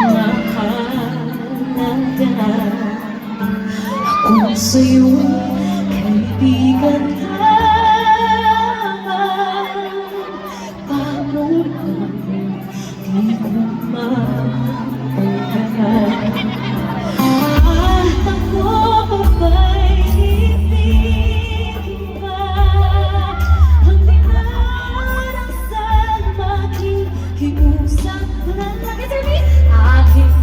mahalaga. Ako sa'yo, kaibigan lamang. Paano naman di ko mapagkakas? At ako pa ba'y ibigin ba? Ang di narasal makikiusap ko na lang. Aking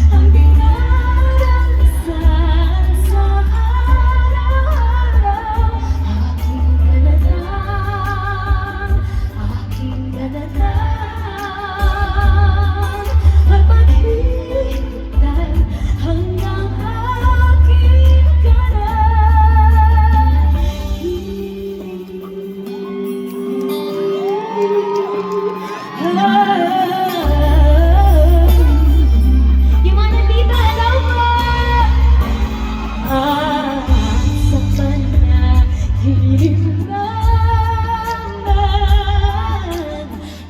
ang dinarasal sa araw-araw. Aking ganadang, aking ganadang. At maghihintay hanggang aking yung mga nandito, hello po! Sa panaginip naman,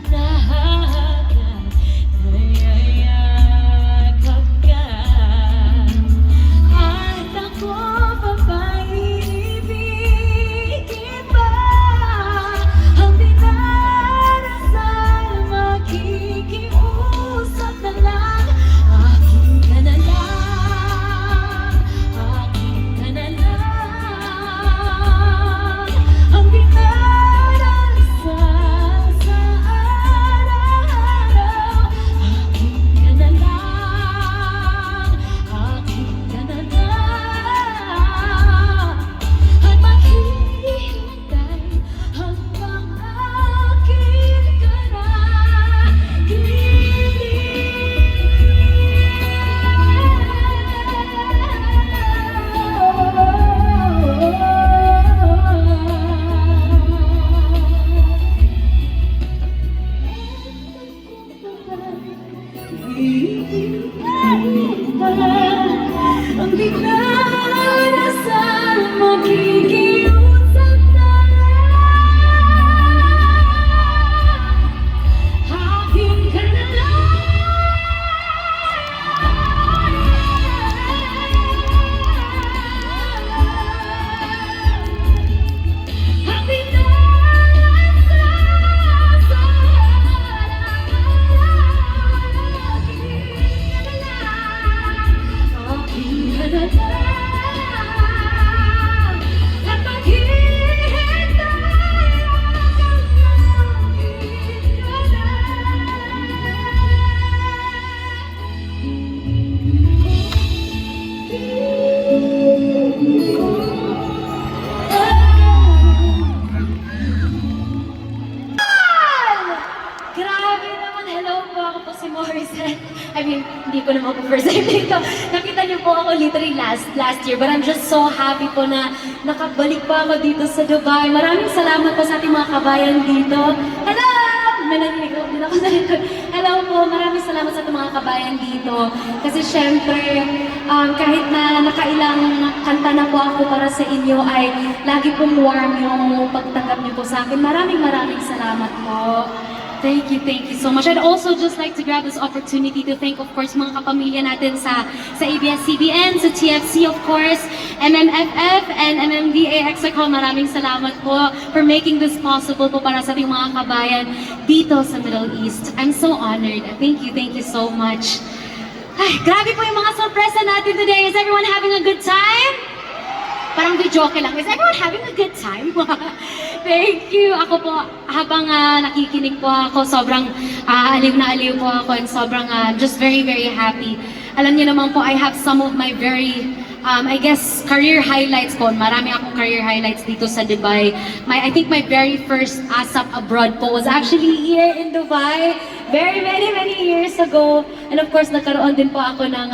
nahagad, nayayakap ka. At ako pa ba'y ibigin ba? Ang dinarasal makikiusap na lang. Aking ka na lang, aking ka na lang. Ang dinarasal sa araw-araw. Aking ka na lang, aking ka na lang. At maghihintay hanggang aking ang dinarasal makikiusap na lang. Aking ka na lang. Ang dinarasal sa araw-araw. Aking ka na lang. At maghihintay hanggang aking ka na. Grabe naman, hello po, ako po si Morrison. I mean, hindi ko naman po first time dito. Nakita niyo po ako literally last year, but I'm just so happy po na nakabalik po ako dito sa Dubai. Maraming salamat po sa ating mga kabayan dito. Hello! May narinig din ako sa likod. Hello po, maraming salamat sa ating mga kabayan dito. Kasi syempre, kahit na nakailang kanta na po ako para sa inyo, ay lagi pong warm yung pagtanggap niyo po sa akin. Maraming salamat po. Thank you so much. I'd also just like to grab this opportunity to thank, of course, mga kapamilya natin sa ABS-CBN, sa TFC, of course, MMFF, and MMDA Exarchon. Maraming salamat po for making this possible po para sa ating mga kabayan dito sa Middle East. I'm so honored. Thank you so much. Ay, grabe po yung mga sorpresa natin today. Is everyone having a good time? Parang joke lang. Is everyone having a good time? Thank you. Ako po, habang nakikinig po ako, sobrang aliw na aliw po ako and sobrang just very happy. Alam niyo naman po, I have some of my very, I guess, career highlights po. Marami akong career highlights dito sa Dubai. I think my very first ASAP abroad po was actually here in Dubai. Many years ago. And of course, nagkaroon din po ako ng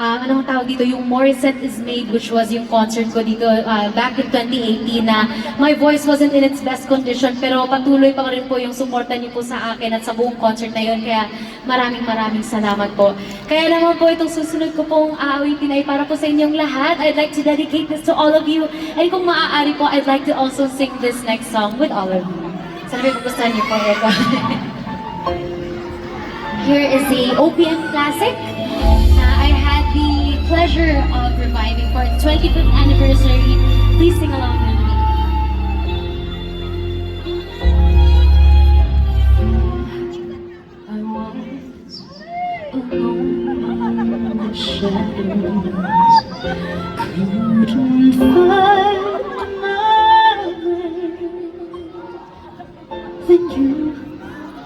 anong tawag dito, yung Morissette is Made, which was yung concert ko dito back in 2018 na my voice wasn't in its best condition, pero patuloy pa rin po yung suporta niyo po sa akin at sa buong concert na yun, kaya maraming salamat po. Kaya naman po itong susunod ko pong aawitin ay para po sa inyong lahat. I'd like to dedicate this to all of you, and kung maaari po, I'd like to also sing this next song with all of you. Sana may magustuhan niyo po ito. Here is the OPM classic. I had the pleasure of reviving for its 25th anniversary. Please sing along with me. I was alone in the shadows, couldn't find my way. Then you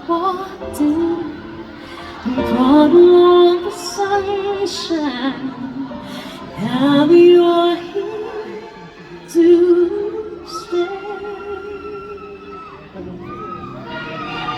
walked in and brought along the sunshine. Now you're here to stay.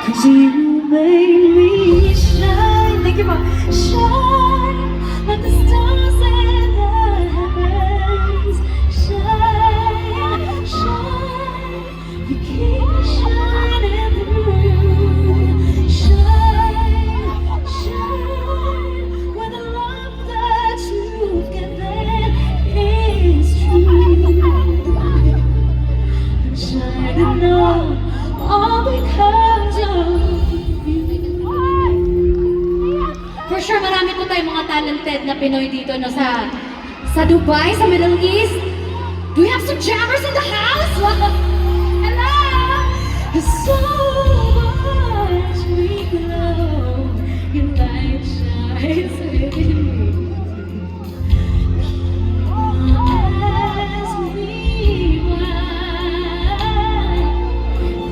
'Cause you made me shine. Thank you, Mom. Shine like the stars in the heavens. Shine, shine. You keep me shining through. Shine, shine. When the love that you've given is true. I'm shining all because of you. For sure, marami po tayong mga talented na Pinoy dito no, sa Dubai, sa Middle East. Do we have some jammers in the house? Hello! There's so much we glow. Your light shines within me. Ask me why.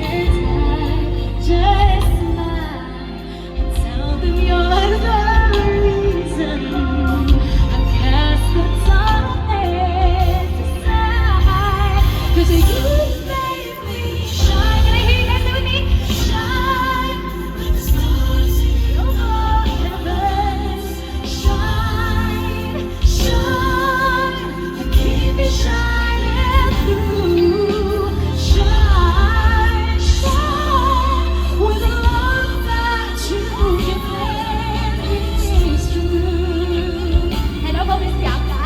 And I just smile and tell them you're the reason. I cast the darkness aside. 'Cause you made me shine. Can I hear you guys say with me? Shine like the stars in your heavens. Shine, shine, you keep me shining through. Shine, shine, with the love that you give is true. Hello, Miss Bianca.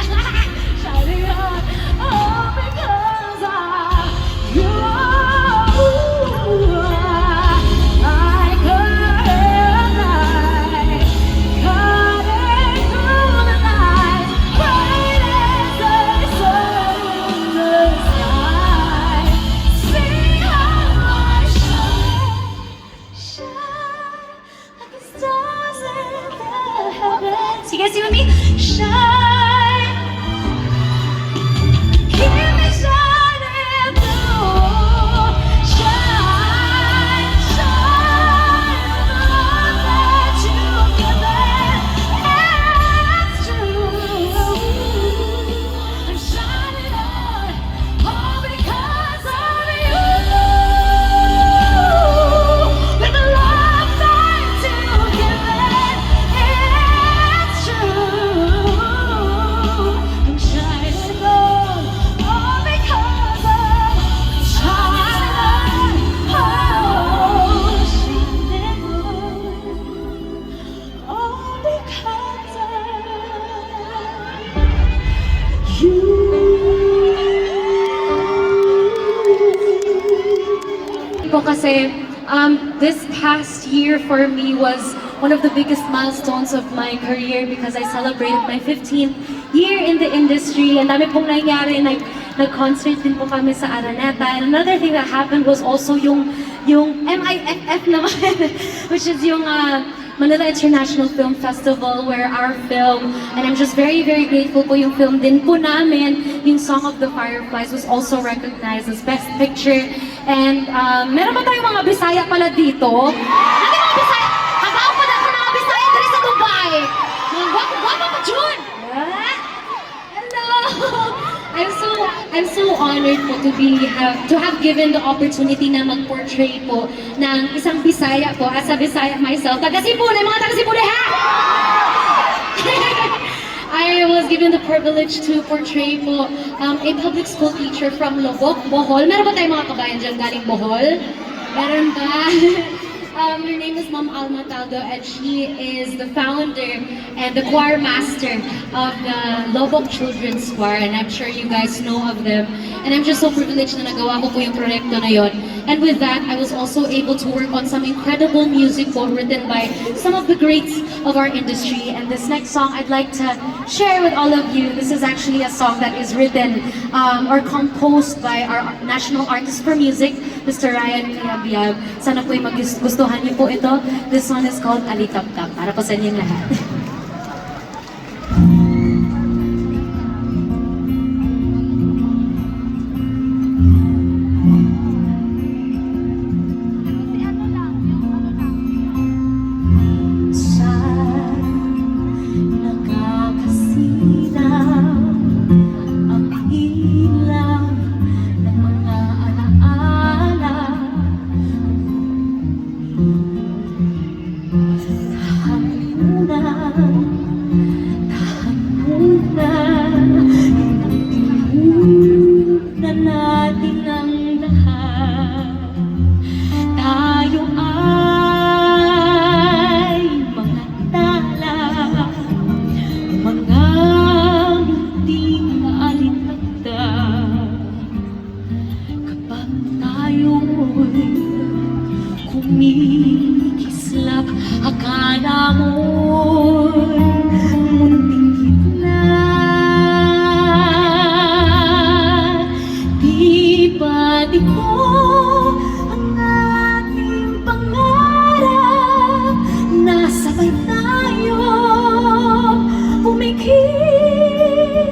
Shining on, all because of you. I couldn't hide, cutting through the night, bright as the sun in the sky. See how I shine like the stars in the heavens. You guys see with me? Shine, keep me shining through. Shine, shine, the love that you've given, it's true. I'm shining all because of you. With the love that you've given, it's true. I'm shining all because of shining, all because of you. Po kasi this past year for me was one of the biggest milestones of my career because I celebrated my 15th year in the industry. And dami pong nangyari, nag-concert din po kami sa Araneta. And another thing that happened was also yung MIFF naman, which is yung Manila International Film Festival where our film, and I'm just very grateful po yung film din po namin, yung Song of the Fireflies was also recognized as Best Picture. And meron ba tayong mga Bisaya pala dito? Ano yung mga Bisaya? Hagaw pa na sa mga Bisaya dali sa Dubai! Mga guwapo pa, Jun! Hello! I'm so honored po to have given the opportunity na mag-portray po ng isang Bisaya po, as a Bisaya myself. Taga Sibule, mga taga Sibule, ha? I was given the privilege to portray po a public school teacher from Lobok, Bohol. Meron ba tayong mga kabayan dyan galing Bohol? Meron ba? Her name is Ma'am Alma Taldo, and she is the founder and the choir master of the Lobok Children's Choir, and I'm sure you guys know of them. And I'm just so privileged na nagawa ko po yung proyekto na yon. And with that, I was also able to work on some incredible music po written by some of the greats of our industry. And this next song I'd like to share with all of you. This is actually a song that is written or composed by our National Artist for Music, Mr. Ryan Cayabyab. Sana po'y magustuhan niyo po ito. This one is called Alitap-tap. Para po sa inyong lahat. Kumikislap, akala mo'y munting gitna. Di ba di ko ang ating pangarap, nasabay tayo pumikit,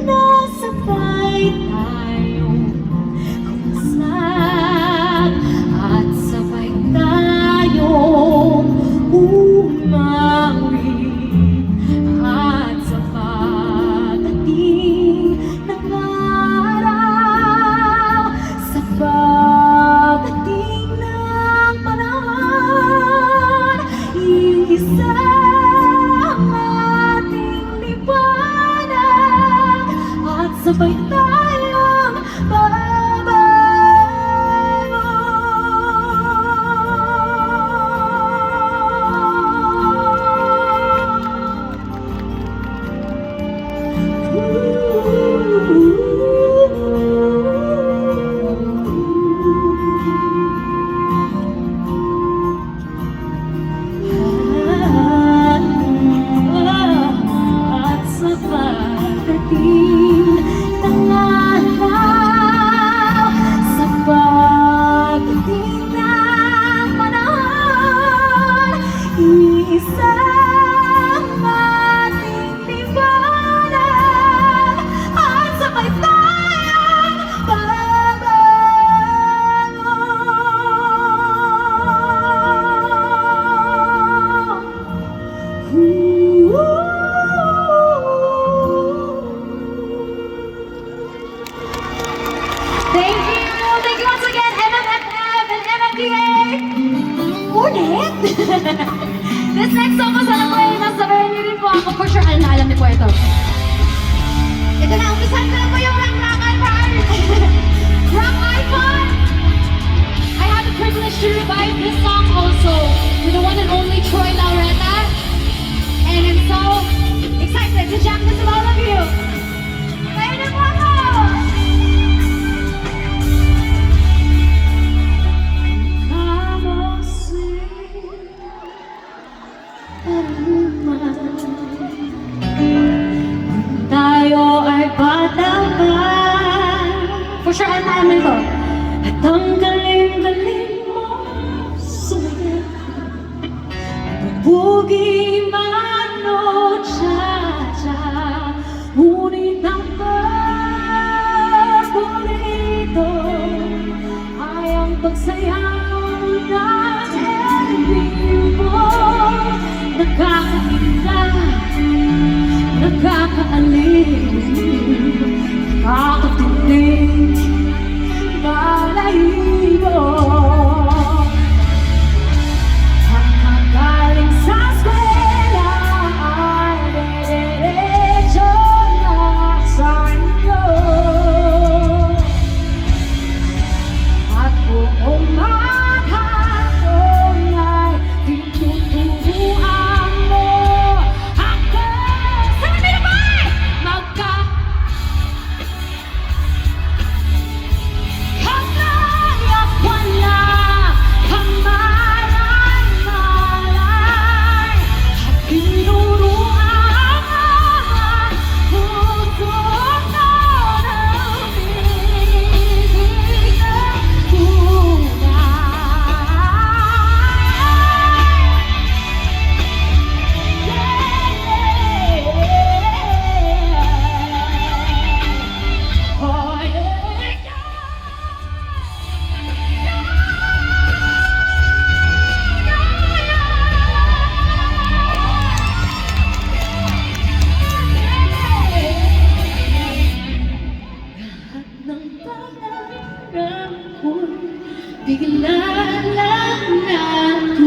nasabay tayo kumasag, at sabay tayong umawi. At sa pagdating ng araw, sa pagdating ng panahon, iisa ang ating liwanag, at sabay tayong babago. At sa pagdating ng araw, sa pagdating ng panahon, iisa ang ating liwanag, at sabay tayong babago. Thank you! Thank you once again, MMFF and MMDA! Ulit! This next song ko sana po ay nasabayan niyo rin po ako. For sure, alam na alam niyo po ito. Ito na, umpisan ko na po yung rock icon! Rock icon! I have the privilege to revive this song also with the one and only Troy Laureta. And I'm so excited to jam this with all of you. Kayo na po ako! Tayo ay bata pa. For sure, alam na alam ito. At ang galing-galing mo sumalit, bubugi man o cha-cha, ngunit ang paborito ay ang pagsayaw ng elbing mo. Nakakainga, nakakaaliw, nakakatinig, balahibo. Ang galing sa eskwela ay dere-dere, Bigla lang natunaw